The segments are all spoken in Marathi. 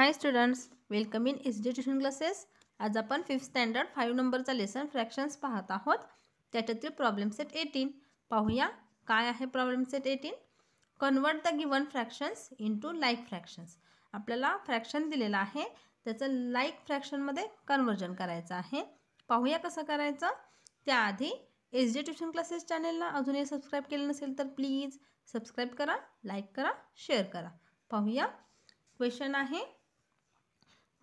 High students, welcome in SD tuition classes. आज आपण 5th स्टँडर्ड 5 नंबरचा लेसन फ्रॅक्शन्स पाहत आहोत। त्याच्यातील प्रॉब्लेम सेट 18 पाहूया। काय आहे problem set 18? Convert the given fractions into like fractions. आपल्याला फ्रॅक्शन दिलेला आहे, त्याचं लाईक फ्रॅक्शनमध्ये कन्वर्जन करायचं आहे। पाहूया कसं करायचं। त्याआधी एसडी ट्युशन क्लासेस चॅनलला अजूनही सबस्क्राइब केलं नसेल तर प्लीज सबस्क्राइब करा, लाईक करा, शेअर करा। पाहूया। क्वेश्चन आहे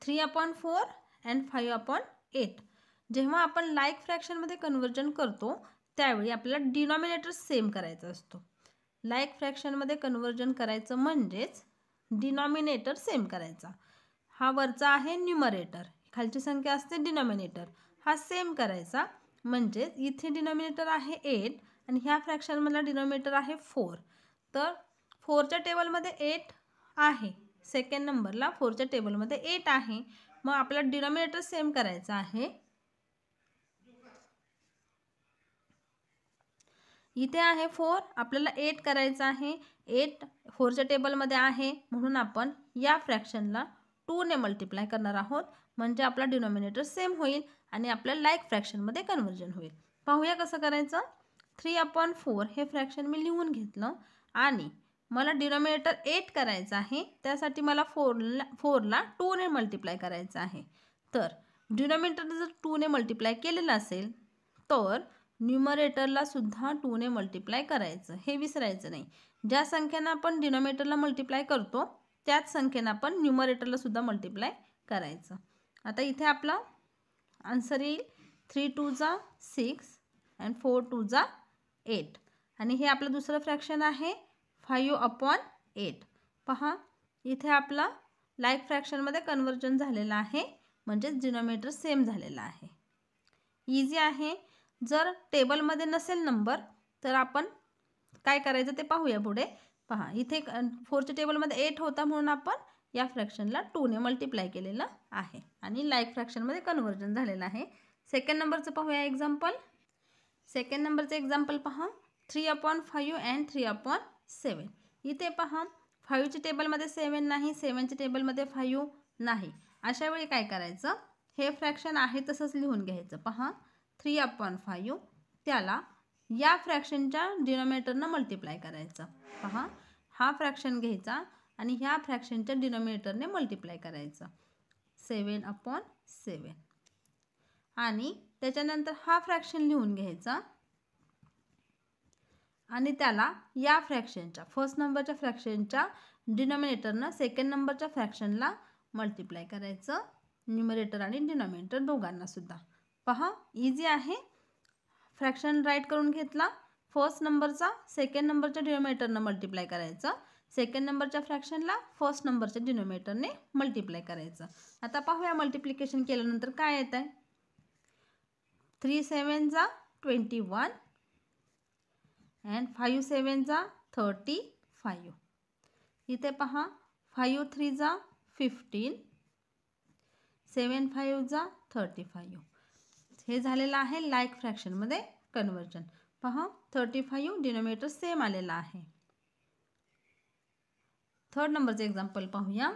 3/4 and 5/8। जेव्हा आपण लाईक फ्रॅक्शनमध्ये कन्वर्जन करतो त्यावेळी आपल्याला डिनॉमिनेटर सेम करायचा असतो। लाईक फ्रॅक्शनमध्ये कन्वर्जन करायचं म्हणजेच डिनॉमिनेटर सेम करायचा। हा वरचा आहे न्यूमरेटर, खालची संख्या असते डिनॉमिनेटर, हा सेम करायचा। म्हणजे इथे डिनॉमिनेटर आहे 8 आणि ह्या फ्रॅक्शनमधला डिनॉमिनेटर आहे 4। तर 4च्या टेबलमध्ये 8 आहे, सेकंड नंबरला 4च्या टेबलमध्ये 8 आहे। मग आपल्याला डिनॉमिनेटर सेम करायचा आहे। इथे आहे 4, आपल्याला 8 करायचा आहे। 8 4च्या टेबलमध्ये आहे म्हणून आपण या फ्रॅक्शनला 2 ने मल्टिप्लाय करणार आहोत, म्हणजे आपला डिनॉमिनेटर सेम होईल आणि आपल्या लाईक फ्रॅक्शनमध्ये कन्वर्जन होईल। पाहूया कसं करायचं। 3/4 हे फ्रॅक्शन मी लिहून घेतलं आणि मला डिनॉमिनेटर 8 करायचं आहे, त्यासाठी मला 4ला 2 ने मल्टिप्लाय करायचं आहे। तर डिनॉमिनेटर जर 2 ने मल्टिप्लाय केलेलं असेल तर न्यूमरेटरला सुद्धा 2 ने मल्टिप्लाय करायचं, हे विसरायचं नाही। ज्या संख्येनं आपण डिनॉमिनेटरला मल्टिप्लाय करतो त्याच संख्येनं आपण न्यूमरेटरला सुद्धा मल्टिप्लाय करायचं। आता इथे आपला आन्सर येईल 3 2 जा 6 and 4 2 जा 8 आणि हे आपलं दुसरं फ्रॅक्शन आहे 5/8। पहा इथे आपला लाईक फ्रॅक्शनमध्ये कन्वर्जन झालेलं आहे, म्हणजे डिनॉमिनेटर सेम झालेला आहे। इझी आहे। जर टेबलमध्ये नसेल नंबर तर आपण काय करायचं ते पाहूया पुढे। पहा इथे 4च्या टेबलमध्ये 8 होता म्हणून आपण या फ्रॅक्शनला 2 ने मल्टिप्लाय केलेलं आहे आणि लाईक फ्रॅक्शनमध्ये कन्वर्जन झालेलं आहे। सेकंड नंबरचं पाहूया एक्झाम्पल। सेकंड नंबरचं एक्झाम्पल पहा 3/5 and 3/7। इथे पहा 5च्या टेबलमध्ये 7 नाही, 7च्या टेबलमध्ये 5 नाही। अशा वेळी काय करायचं, हे फ्रॅक्शन आहे तसंच लिहून घ्यायचं। पहा 3/5 त्याला या फ्रॅक्शनच्या डिनॉमिनेटरनं मल्टिप्लाय करायचं। पहा हा फ्रॅक्शन घ्यायचा आणि ह्या फ्रॅक्शनच्या डिनॉमिनेटरने मल्टिप्लाय करायचं 7/7 आणि त्याच्यानंतर हा फ्रॅक्शन लिहून घ्यायचा आणि त्याला या फ्रॅक्शनच्या फर्स्ट नंबरच्या फ्रॅक्शनच्या डिनॉमिनेटरनं सेकंड नंबरच्या फ्रॅक्शनला मल्टिप्लाय करायचं, न्यूमरेटर आणि डिनॉमिनेटर दोघांना सुद्धा। पहा इझी आहे। फ्रॅक्शन राईट करून घेतला, फर्स्ट नंबरचा सेकंड नंबरच्या डिनॉमिनेटरनं मल्टिप्लाय करायचं, सेकंड नंबरच्या फ्रॅक्शनला फर्स्ट नंबरच्या डिनॉमिनेटरने मल्टिप्लाय करायचं। आता पाहूया मल्टिप्लिकेशन केल्यानंतर काय येत आहे। 3 7 जा 21 and 5 7 जा 35। इथे पहा 5 3 जा 15, 7 5 जा 35। हे झालेलं आहे लाईक फ्रॅक्शनमध्ये कन्वर्जन। पहा 35 डिनॉमिनेटर सेम आलेला आहे। थर्ड नंबरचे एक्झाम्पल पाहूया।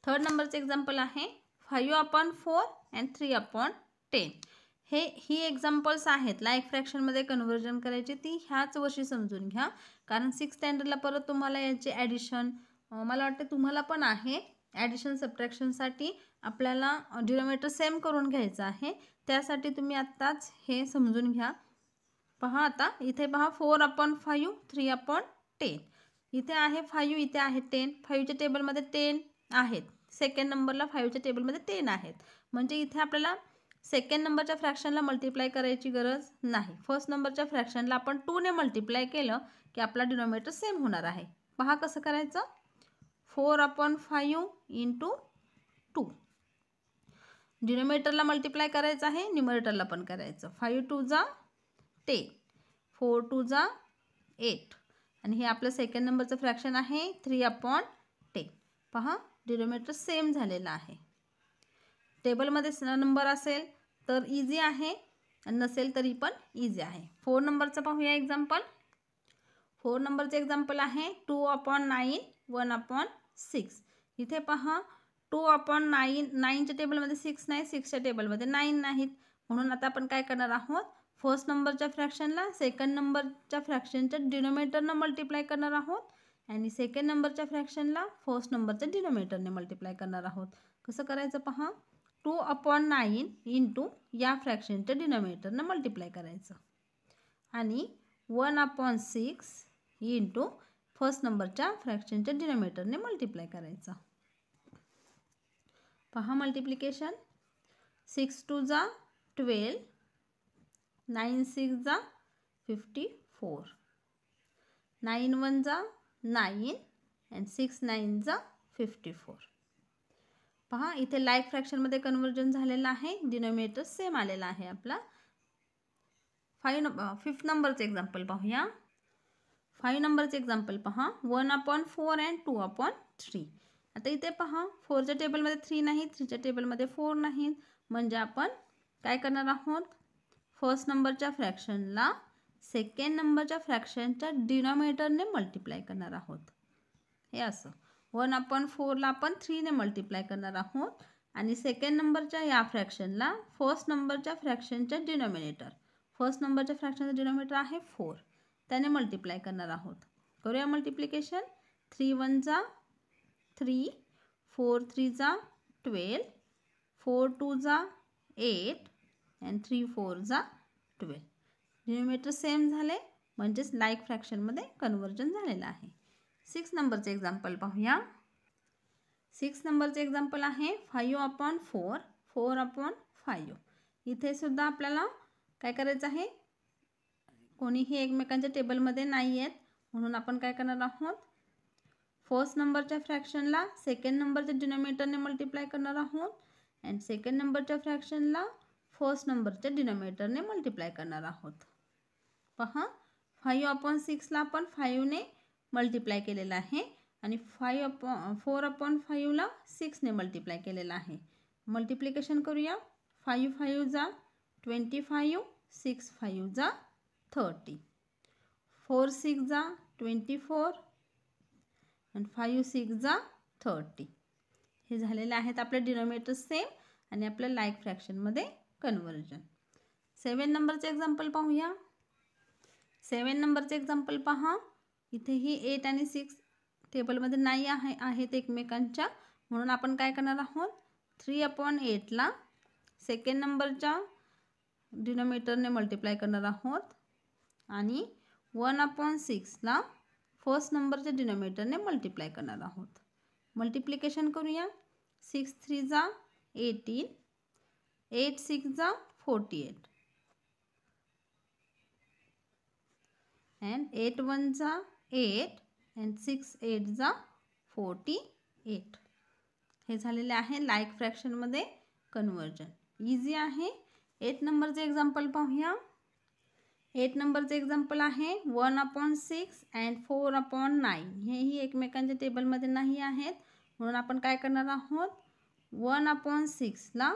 थर्ड नंबरचे एक्झाम्पल आहे 5/4 and 3/10। ही एक्झाम्पल्स आहेत लाईक फ्रॅक्शनमध्ये कन्वर्जन करायची, ती ह्याच वर्षी समजून घ्या, कारण 6th स्टँडर्डला परत तुम्हाला याचे ॲडिशन मला वाटतं तुम्हाला पण आहे। ॲडिशन सबट्रॅक्शनसाठी आपल्याला डिनॉमिनेटर सेम करून घ्यायचं आहे, त्यासाठी तुम्ही आत्ताच हे समजून घ्या। पहा आता इथे पहा 4/5 3/10। इथे आहे 5, इथे आहे 10। 5च्या टेबलमध्ये 10 आहेत, सेकंड नंबरला 5च्या टेबलमध्ये 10 आहेत, म्हणजे इथे आपल्याला सेकंड नंबरच्या फ्रॅक्शनला मल्टिप्लाय करायची गरज नाही। फर्स्ट नंबरच्या फ्रॅक्शनला आपण 2 ने मल्टिप्लाय केलं की आपला डिनॉमिनेटर सेम होणार आहे। पहा कसं करायचं। 4/5 × 2 डिनॉमिनेटरला मल्टिप्लाय करायचं आहे, न्यूमरेटरला पण करायचं। 5 2 जा 10, 4 2 जा 8 आणि हे आपलं सेकंड नंबरचं फ्रॅक्शन आहे 3/10। पहा डिनॉमिनेटर सेम झालेला आहे। टेबलमध्ये नंबर असेल तर इझी आहे, नसेल तरी पण इझी आहे। 4 नंबरचं पाहूया एक्झाम्पल। 4 नंबरचं एक्झाम्पल आहे 2/9 1/6। इथे पहा 2/9, 9च्या टेबलमध्ये 6 नाही, 6च्या टेबलमध्ये 9 नाहीत. म्हणून आता आपण काय करणार आहोत, फर्स्ट नंबरच्या फ्रॅक्शनला सेकंड नंबरच्या फ्रॅक्शनच्या डिनोमिनेटरनं मल्टिप्लाय करणार आहोत आणि सेकंड नंबरच्या फ्रॅक्शनला फर्स्ट नंबरच्या डिनोमिनेटरने मल्टिप्लाय करणार आहोत. कसं करायचं पहा, 2/9 इंटू या फ्रॅक्शनच्या डिनोमिनेटरनं मल्टिप्लाय करायचं आणि 1/6 इंटू फर्स्ट नंबरच्या फ्रॅक्शनच्या डिनोमिनेटरने मल्टिप्लाय करायचं. पहा मल्टिप्लिकेशन, 6 2 जा 12, 9 6 जा 54, 9 1 जा 9 and 6 9 जा 54. पहा इथे लाईक फ्रॅक्शनमध्ये कन्वर्जन झालेलं आहे, डिनोमिनेटर सेम आलेला आहे आपला. 5th नंबरचं एक्झाम्पल पाहूया. 5 नंबरचं एक्झाम्पल पहा, 1/4 and 2/3. आता इथे पहा 4च्या टेबलमध्ये 3 नाही, 3च्या टेबलमध्ये 4 नाहीत. म्हणजे आपण काय करणार आहोत, फर्स्ट नंबरच्या फ्रॅक्शनला सेकंड नंबरच्या फ्रॅक्शनच्या डिनोमिनेटरने मल्टिप्लाय करणार आहोत. हे असं 1/4ला आपण 3ने मल्टिप्लाय करणार आहोत आणि सेकंड नंबरच्या या फ्रॅक्शनला फर्स्ट नंबरच्या फ्रॅक्शनच्या डिनोमिनेटर, फर्स्ट नंबरच्या फ्रॅक्शनचा डिनोमिनेटर आहे 4, त्याने मल्टिप्लाय करणार आहोत. करूया मल्टिप्लिकेशन. 3 1 जा 3, 4 3 जा 12, 4 2 जा 8 and 3 4 जा 12. डिनोमिनेटर सेम झाले म्हणजेच लाईक फ्रॅक्शनमध्ये कन्वर्जन झालेलं आहे. 6 नंबरचे एक्झाम्पल पाहूया. 6 नंबरचे एक्झाम्पल आहे 5/4, 4/5. इथे सुद्धा आपल्याला काय करायचं आहे, कोणीही एकमेकांच्या टेबलमध्ये नाही आहेत म्हणून आपण काय करणार आहोत, फर्स्ट नंबरच्या फ्रॅक्शनला सेकंड नंबरच्या डिनोमिनेटरने मल्टिप्लाय करणार आहोत अँड सेकंड नंबरच्या फ्रॅक्शनला फर्स्ट नंबरच्या डिनोमिनेटरने मल्टिप्लाय करणार आहोत. पहा 5/6ला आपण 5ने मल्टिप्लाय केलेलं आहे आणि 4/5ला 6ने मल्टिप्लाय केलेलं आहे. मल्टिप्लिकेशन करूया. 5 5 जा 25, 6 5 जा 30, 4 6 जा 24 आणि 5 6 जा 30. हे झालेले आहेत आपले डिनोमिनेटर सेम आणि आपल्या लाईक फ्रॅक्शनमध्ये कन्वर्जन. 7 नंबरचे एक्झाम्पल पाहूया. 7 नंबरचे एक्झाम्पल पहा, इथेही 8 आणि 6 टेबलमध्ये नाही आहेत एकमेकांच्या, म्हणून आपण काय करणार आहोत, 3/8ला सेकंड नंबरच्या डिनोमिनेटरने मल्टिप्लाय करणार आहोत आणि 1/6ला फर्स्ट नंबरच्या डिनोमिनेटरने मल्टिप्लाय करणार आहोत. मल्टिप्लिकेशन करूया. 6 3 जा 18, 8 6 जा 48 and 8 1 जा 8 and 6 8 जा 48. हे झालेले आहे लाईक फ्रॅक्शनमध्ये कन्वर्जन. इझी आहे. 8 नंबरचे एक्झाम्पल पाहूया. 8 नंबरचे एक्झाम्पल आहे 1/6 and 4/9. हेही एकमेकांच्या टेबलमध्ये नाही आहेत म्हणून आपण काय करणार आहोत, 1/6ला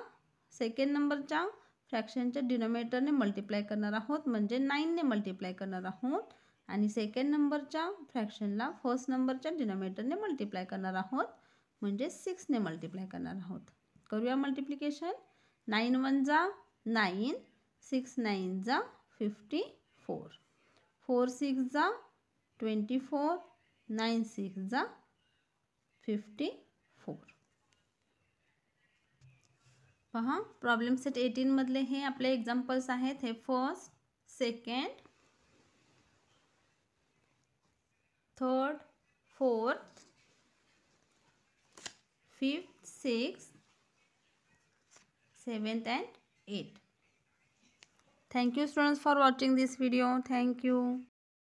सेकंड नंबरच्या फ्रॅक्शनच्या डिनोमिनेटरने मल्टिप्लाय करणार आहोत म्हणजे 9ने मल्टिप्लाय करणार आहोत आणि सेकंड नंबरच्या फ्रॅक्शनला फर्स्ट नंबरच्या डिनोमिनेटरने मल्टिप्लाय करणार आहोत म्हणजे 6ने मल्टिप्लाय करणार आहोत. करूया मल्टिप्लिकेशन. 9 1 जा 9, 6 9 जा 54, 4 6 जा 24, 9 6 जा 54. पहा प्रॉब्लेम सेट 18 मधले हे आपले एक्झाम्पल्स आहेत. हे first, second, third, fourth, 5th, 6th, 7th and 8th. Thank you students for watching this video. Thank you.